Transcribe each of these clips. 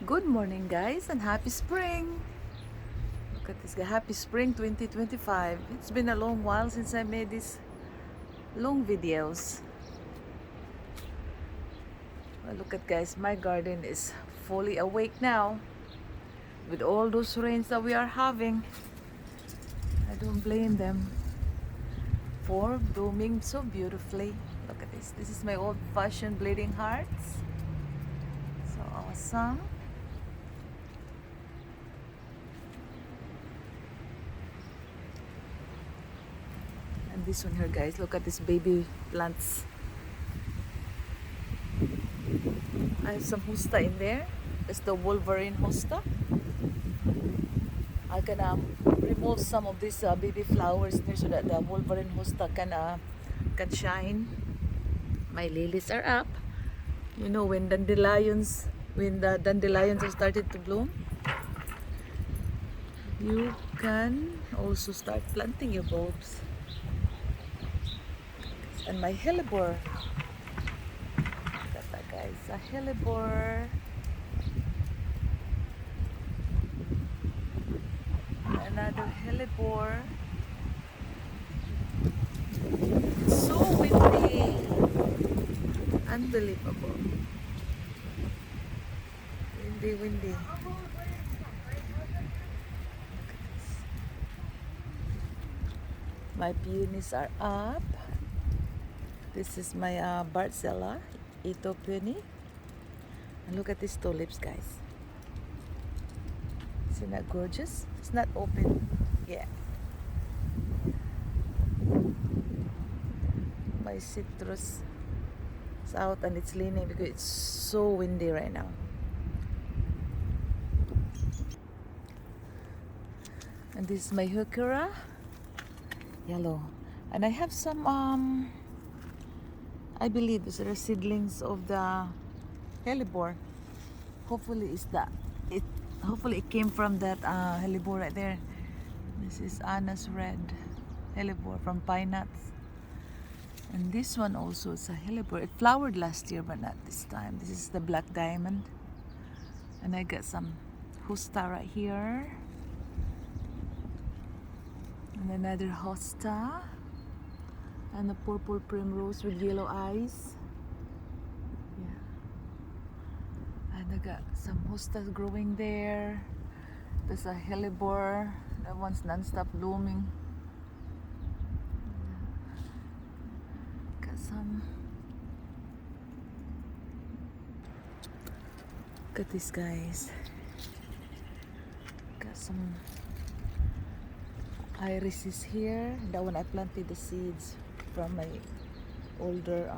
Good morning, guys, and happy spring! Look at this guy. Happy spring 2025. It's been a long while since I made these long videos. Well, look at, guys, my garden is fully awake now with all those rains that we are having. I don't blame them for blooming so beautifully. Look at this. This is my old-fashioned bleeding hearts. So awesome. And this one here, guys, look at this baby plants. I have some hosta in there. It's the Wolverine hosta. I'm gonna remove some of these baby flowers there so that the Wolverine hosta can shine. My lilies are up. You know, when the dandelions are started to bloom, you can also start planting your bulbs. And my hellebore. Look at that, guys. A hellebore. Another hellebore. It's so windy. Unbelievable. Windy. My peonies are up. This is my Barcella, Ito peony. And look at these tulips, guys. Isn't that gorgeous? It's not open yet. My citrus is out and it's leaning because it's so windy right now. And this is my heuchera, yellow. And I have some I believe these are seedlings of the hellebore. Hopefully it came from that hellebore right there. This is Anna's red hellebore from pine nuts. And this one also is a hellebore. It flowered last year but not this time. This is the black diamond. And I got some hosta right here. And another hosta. And a purple primrose with yellow eyes. Yeah. And I got some hostas growing there. There's a hellebore. That one's non-stop blooming. Got some. Look at this, guys. Got some irises here. That one I planted the seeds from my older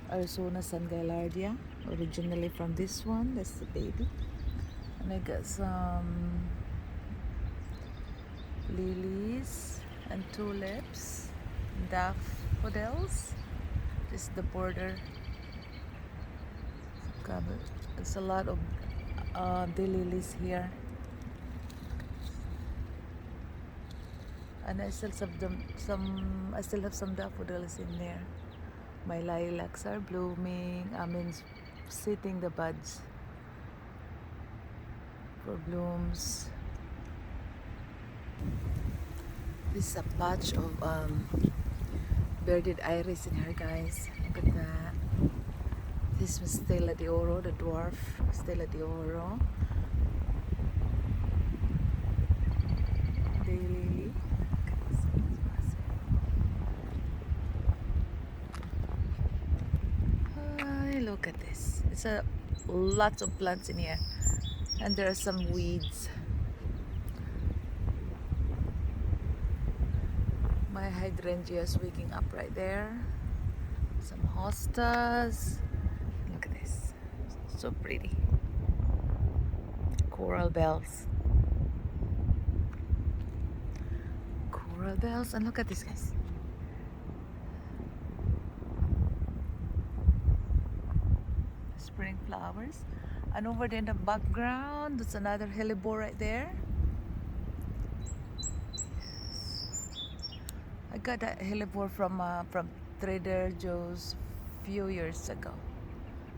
Arizona Sun Gaillardia, originally from this one. That's the baby. And I got some lilies and tulips, daffodils. This is the border covered. There's a lot of lilies here. And I still have some daffodils in there. My lilacs are blooming. Setting the buds for blooms. This is a patch of bearded iris in here, guys. Look at that. This was Stella de Oro, the dwarf Stella de Oro. Daylily. Look at this. It's lots of plants in here. And there are some weeds. My hydrangea is waking up right there. Some hostas. Look at this. So pretty. Coral bells. Coral bells. And look at this, guys. Spring flowers. And over there in the background, there's another hellebore right there. I got that hellebore from Trader Joe's few years ago.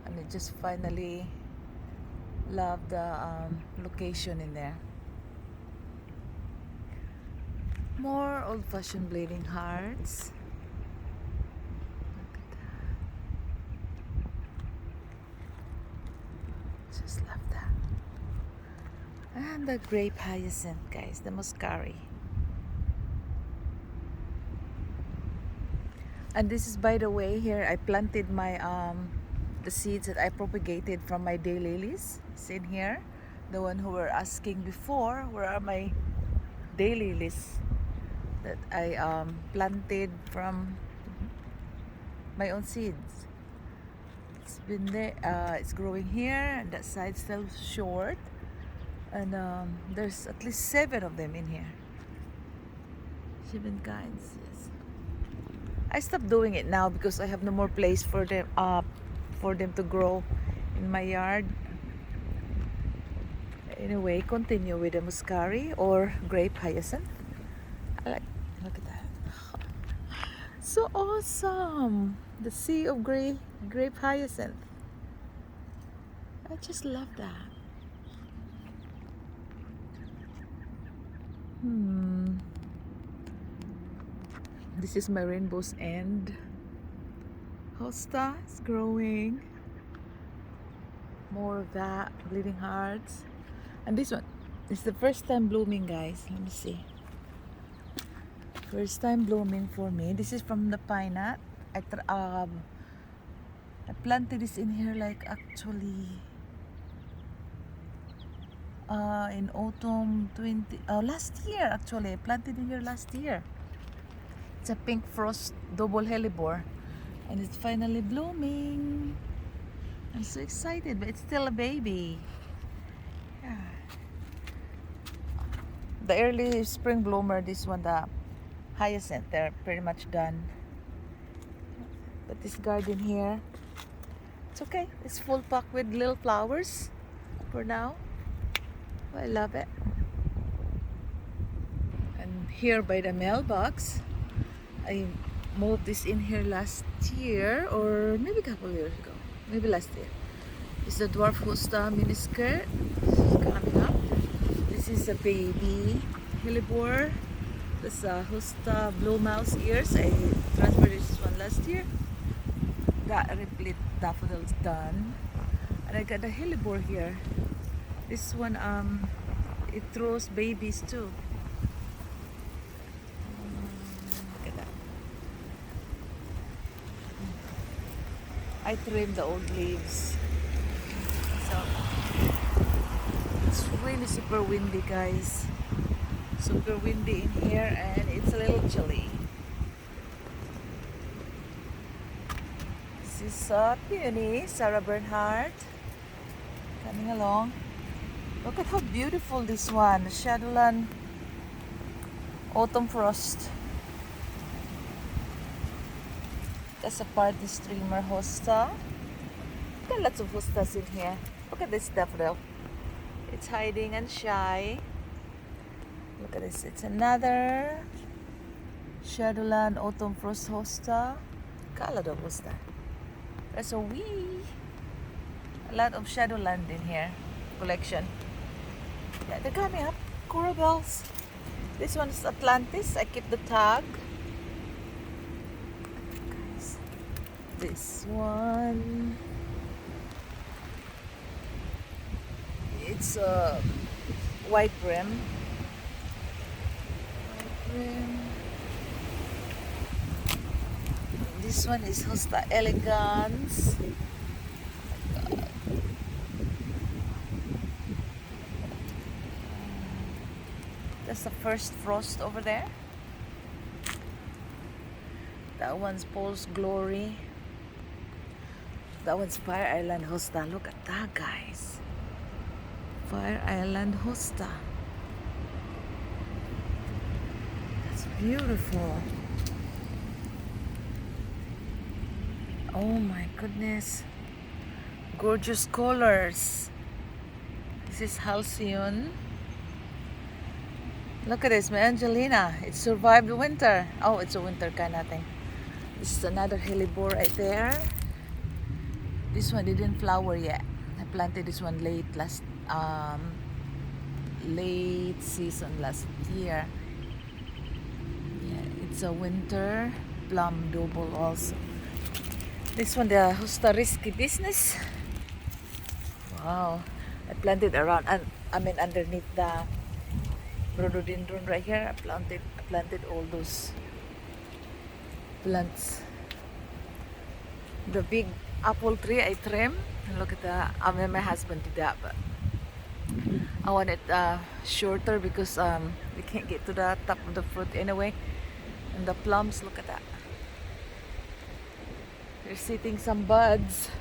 And I just finally love the location in there. More old-fashioned bleeding hearts. Look at that. Just love that. And the grape hyacinth, guys, the muscari. And this is, by the way, here I planted my the seeds that I propagated from my daylilies. It's in here. The one who were asking before, where are my daylilies that I planted from my own seeds. It's been there. It's growing here, and that side still short. And there's at least 7 of them in here. 7 kinds. Yes. I stopped doing it now because I have no more place for them to grow in my yard. Anyway, continue with the muscari or grape hyacinth. Look at that. So awesome. The sea of grape hyacinth. I just love that. This is my rainbow's end. Hosta is growing. More of that, bleeding hearts. And this one is the first time blooming, guys. Let me see. First time blooming for me. This is from the pine nut. I planted this in here like actually in autumn last year actually. I planted in here last year. It's a pink frost double hellebore, and it's finally blooming. I'm so excited, but it's still a baby. Yeah. The early spring bloomer, this one, the hyacinth, they're pretty much done. But this garden here, it's okay. It's full packed with little flowers for now. I love it. And here by the mailbox, I moved this in here last year, or maybe a couple years ago. Maybe last year. It's the dwarf hosta miniskirt. This is coming up. This is a baby hellebore. This hosta blue mouse ears. I transferred this one last year. Got a replete daffodils done. And I got the hellebore here. This one, it throws babies too. Look at that. I trimmed the old leaves. So it's really super windy, guys. Super windy in here, and it's a little chilly. This is Peony, Sarah Bernhardt, coming along. Look at how beautiful this one, Shadowland Autumn Frost. That's a party streamer hosta. Got lots of hostas in here. Look at this daffodil. It's hiding and shy. Look at this. It's another Shadowland Autumn Frost hosta. Got a lot of hosta. There's a lot of Shadowland in here collection. Yeah, they're coming up. Coral bells. This one is Atlantis. I keep the tag. Guys, this one, it's a white brim. This one is Hosta elegans. That's the first frost over there. That one's Paul's Glory. That one's Fire Island Hosta. Look at that, guys. Fire Island Hosta. That's beautiful. Oh my goodness. Gorgeous colors. This is Halcyon. Look at this, my Angelina. It survived the winter. Oh, it's a winter kind of thing. This is another hellebore right there. This one didn't flower yet. I planted this one late season last year. Yeah, it's a winter plum double also. This one, the Hosta Risky Business. Wow, I planted around, and I mean underneath the rhododendron right here. I planted all those plants. The big apple tree I trim. Look at that. I mean, my husband did that, but I want it shorter because we can't get to the top of the fruit anyway. And the plums, look at that. They're sitting some buds.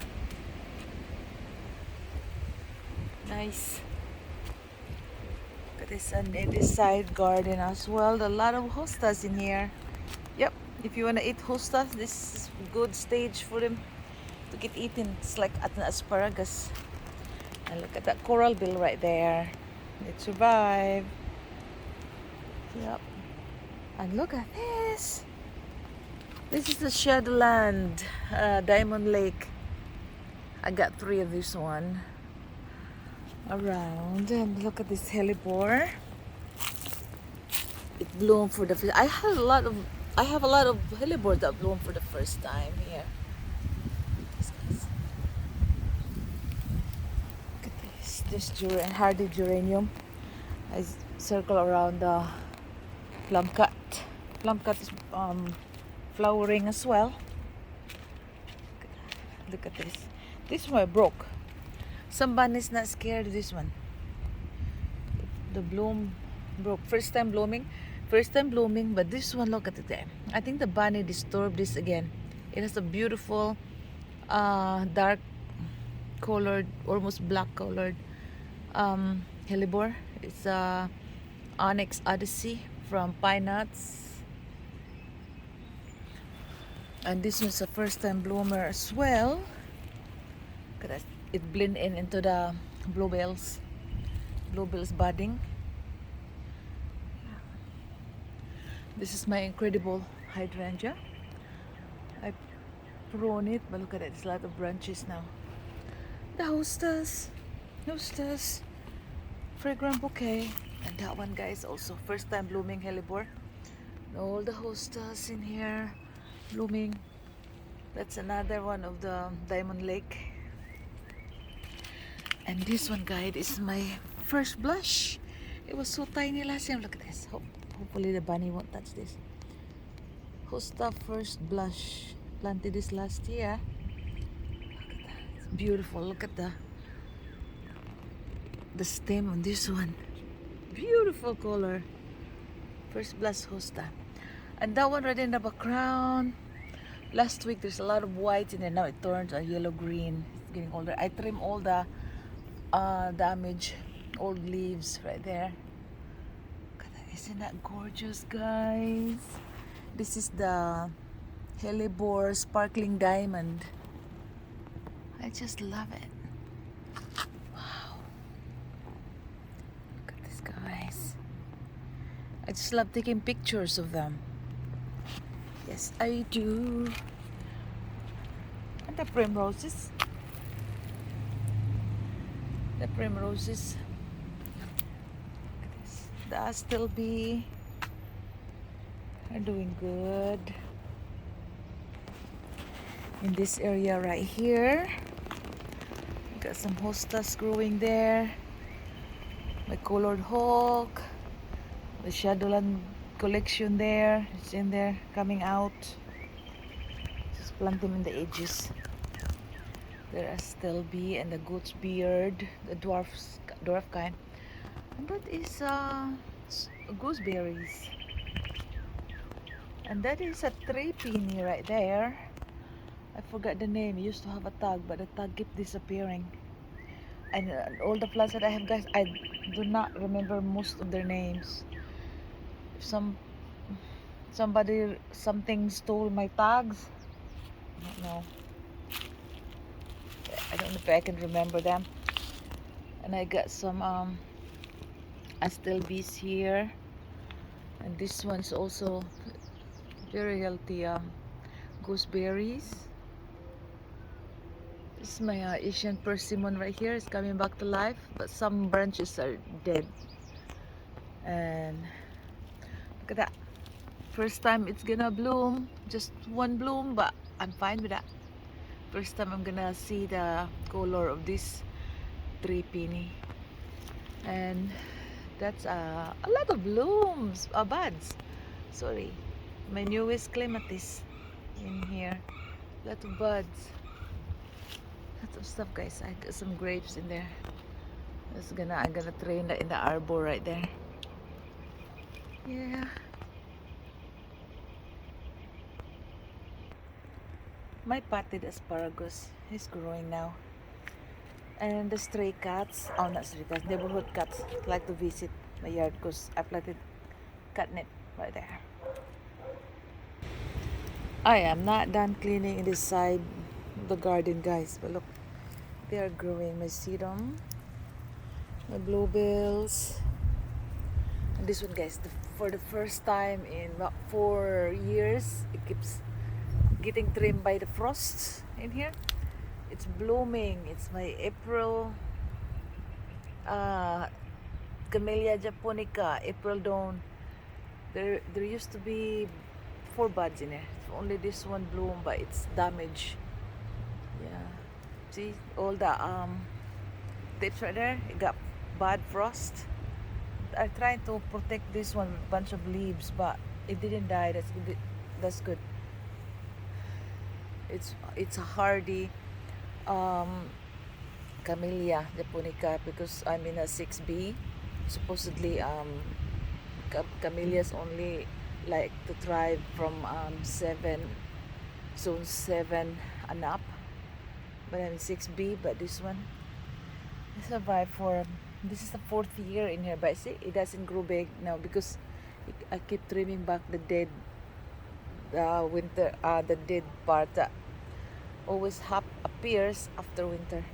Nice. Look at this, and in this side garden as well. A lot of hostas in here. Yep. If you wanna eat hostas, this is a good stage for them to get eaten. It's like an asparagus. And look at that coral bill right there. It survived. Yep. And look at this. This is the Shadowland Diamond Lake. I got 3 of this one around. And look at this hellebore. It bloomed for the first. I have a lot of hellebore that bloom for the first time here. Look at this hardy geranium. I circle around the plum cut. Plum cut is flowering as well. Look at this. This one broke. Some bunny's not scared of this one. The bloom broke. First time blooming, but this one, look at it there. I think the bunny disturbed this again. It has a beautiful dark colored, almost black colored hellebore. It's Onyx Odyssey from Pine Nuts. And this one's a first time bloomer as well. Look at that. It blend into the bluebells budding. This is my incredible hydrangea. I prune it, but look at it, there's a lot of branches now. The hostas, fragrant bouquet, and that one, guys, also first time blooming hellebore. All the hostas in here blooming. That's another one of the Diamond Lake. And this one, guys, is my first blush. It was so tiny last time. Look at this. Hopefully the bunny won't touch this. Hosta first blush. Planted this last year. Look at that. It's beautiful. Look at the stem on this one. Beautiful color. First blush hosta. And that one right in the background. Last week there's a lot of white in there. Now it turns a yellow green. It's getting older. I trim all the damaged old leaves right there. Look at that. Isn't that gorgeous, guys? This is the hellebore sparkling diamond. I just love it. Wow. Look at this, guys. I just love taking pictures of them. Yes, I do. And the primroses. The primroses. Look at this. The Astilbe are doing good. In this area right here, got some hostas growing there. My colored hawk, the Shadowland collection there. It's in there, coming out. Just plant them in the edges. There are Astilbe and the goat's beard, the dwarf kind. And that is gooseberries. And that is a tree peony right there. I forgot the name. It used to have a tag, but the tag kept disappearing. And all the plants that I have, guys, I do not remember most of their names. If something stole my tags, I don't know. I don't know if I can remember them. And I got some Astilbes here, and this one's also very healthy gooseberries. This is my Asian persimmon right here. It's coming back to life, but some branches are dead. And look at that. First time it's gonna bloom. Just one bloom, but I'm fine with that. First time I'm gonna see the color of this tree peony. And that's a lot of blooms, buds. Sorry. My newest clematis in here. A lot of buds. Lots of stuff, guys. I got some grapes in there. I'm gonna train that in the arbor right there. Yeah. My potted asparagus is growing now. And the stray cats, oh not stray cats, neighborhood cats like to visit my yard because I planted catnip right there. I am not done cleaning in this side of the garden, guys, but look, they are growing. My sedum, my bluebells, and this one, guys, for the first time in about 4 years, it keeps getting trimmed by the frosts in here. It's blooming. It's my April Camellia japonica, April dawn. There used to be 4 buds in there. Only this one bloom, but it's damaged. Yeah. See all the tips right there? It got bad frost. I tried to protect this one with a bunch of leaves, but it didn't die. That's good. That's good. It's a hardy Camellia japonica because I'm in a 6B. Supposedly camellias only like to thrive from 7 and up, but I'm 6B. But this one I survived for this is the 4th year in here, but see it doesn't grow big now because I keep trimming back the dead the dead part that always appears after winter.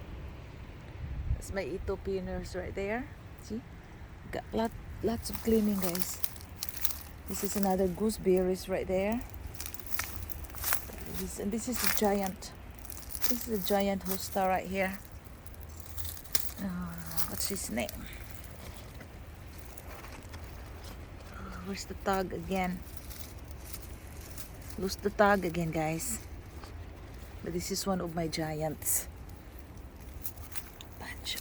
That's my Ethiopianers right there. See, got lots of cleaning, guys. This is another gooseberries right there. This is a giant. This is a giant hosta right here. What's his name? Where's the tag again? Lose the tag again, guys. But this is one of my giants.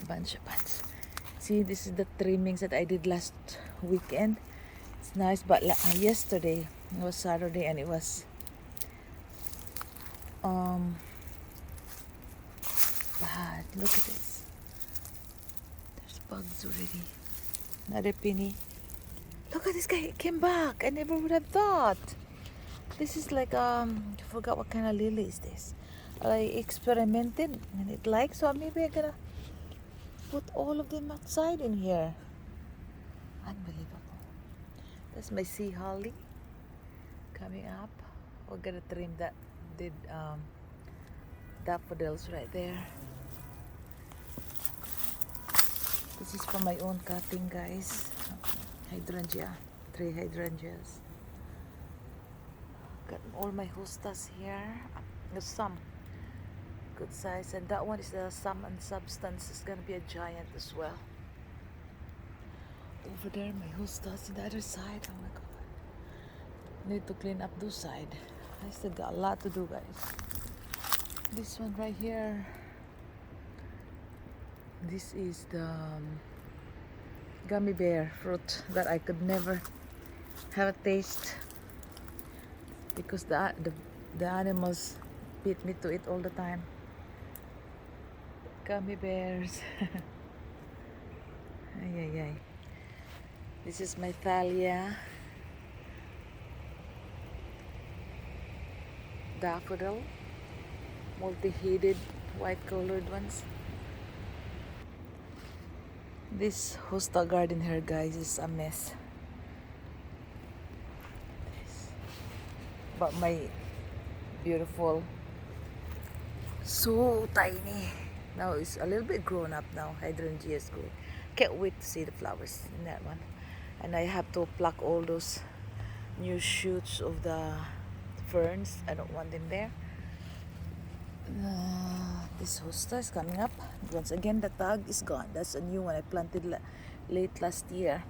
Bunch. See, this is the trimmings that I did last weekend. It's nice, but yesterday it was Saturday and it was bad. Look at this. There's bugs already. Another penny. Look at this guy. It came back. I never would have thought. This is like I forgot what kind of lily is this. I experimented and it likes, so maybe I'm gonna put all of them outside in here. Unbelievable. That's my sea holly coming up. We're gonna trim that dead daffodils right there. This is from my own cutting, guys. Hydrangea, 3 hydrangeas. Got all my hostas here. There's some good size, and that one is the sum and substance. It's gonna be a giant as well. Over there, my hostas in the other side. Oh my god! Need to clean up those side. I still got a lot to do, guys. This one right here. This is the gummy bear fruit that I could never have a taste because the animals beat me to it all the time. Gummy bears. Ay. This is my thalia daffodil, multi-headed, white colored ones. This hosta garden here, guys, is a mess. But my beautiful, so tiny. Now it's a little bit grown up now. Hydrangea is good. Can't wait to see the flowers in that one. And I have to pluck all those new shoots of the ferns. I don't want them there. This hosta is coming up. Once again, the tag is gone. That's a new one I planted late last year.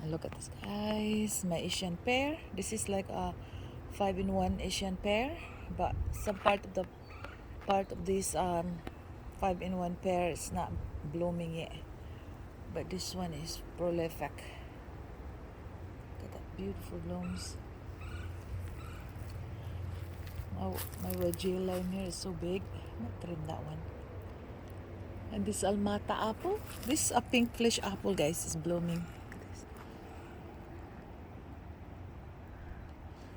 And look at this, guys. My Asian pear. This is like a 5-in-1 Asian pear, but some part of this 5-in-1 pear is not blooming yet. But this one is prolific. Look at that beautiful blooms. My Regilla in here is so big. I might trim that one. And this Almata apple. This a pink flesh apple, guys, is blooming. Look at this.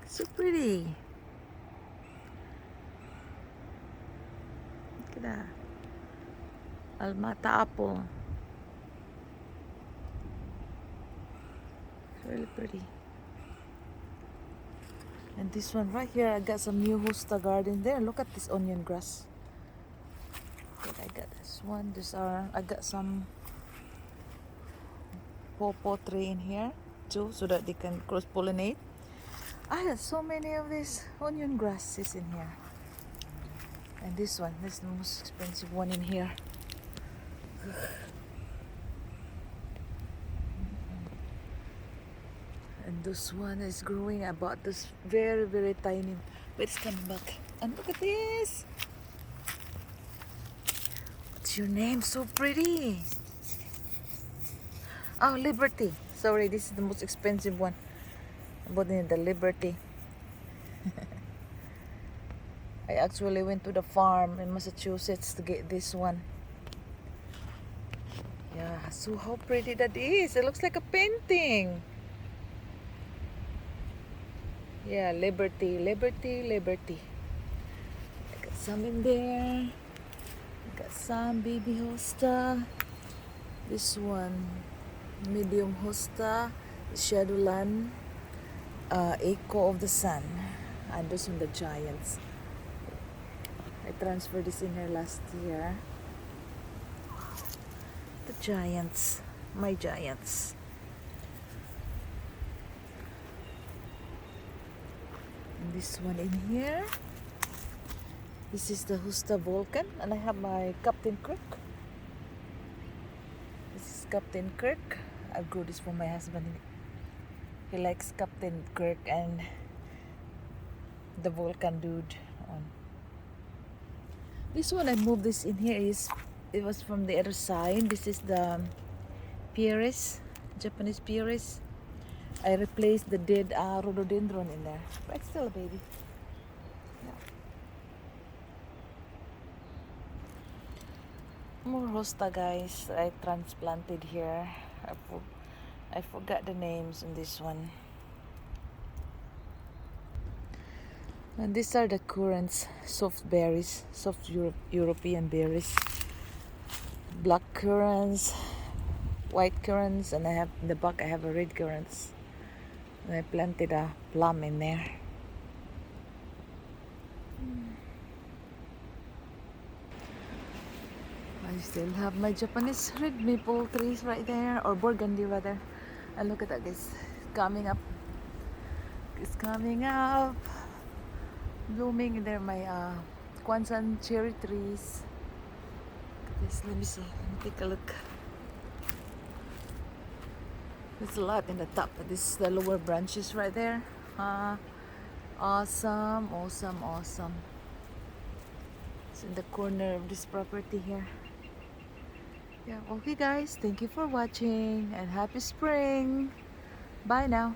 So pretty. Look at that. Almata apple. It's really pretty. And this one right here, I got some new hosta garden there. Look at this onion grass. Okay, I got this one. I got some pawpaw tree in here too, so that they can cross pollinate. I have so many of these onion grasses in here. And this one, this is the most expensive one in here. And this one is growing. I bought this very, very tiny, but it's coming back. And look at this. What's your name? So pretty. Oh, Liberty. Sorry, this is the most expensive one. I bought the Liberty. I actually went to the farm in Massachusetts to get this one. Yeah, so how pretty that is. It looks like a painting. Yeah, Liberty, Liberty, Liberty. I got some in there. I got some baby hosta. This one, medium hosta, Shadowland, Echo of the Sun. And those one, the giants. I transferred this in here last year. The giants, my giants. And this one in here. This is the Hosta Vulcan, and I have my Captain Kirk. This is Captain Kirk. I grew this for my husband. He likes Captain Kirk and the Vulcan dude. This one I moved this in here it was from the other side. This is the Pieris, Japanese Pieris. I replaced the dead rhododendron in there, but it's still a baby. Yeah. More hosta, guys. I transplanted here. I forgot the names in this one. And these are the currants, soft berries, soft European berries. Black currants, white currants, and I have in the back I have a red currants. And I planted a plum in there. I still have my Japanese red maple trees right there, or burgundy rather. And look at that, guys. It's coming up. It's coming up. Blooming there, my Kwanzaa cherry trees. This, let me see. Let me take a look. There's a lot in the top. This is the lower branches right there. Awesome, awesome, awesome. It's in the corner of this property here. Yeah, okay guys, thank you for watching and happy spring. Bye now.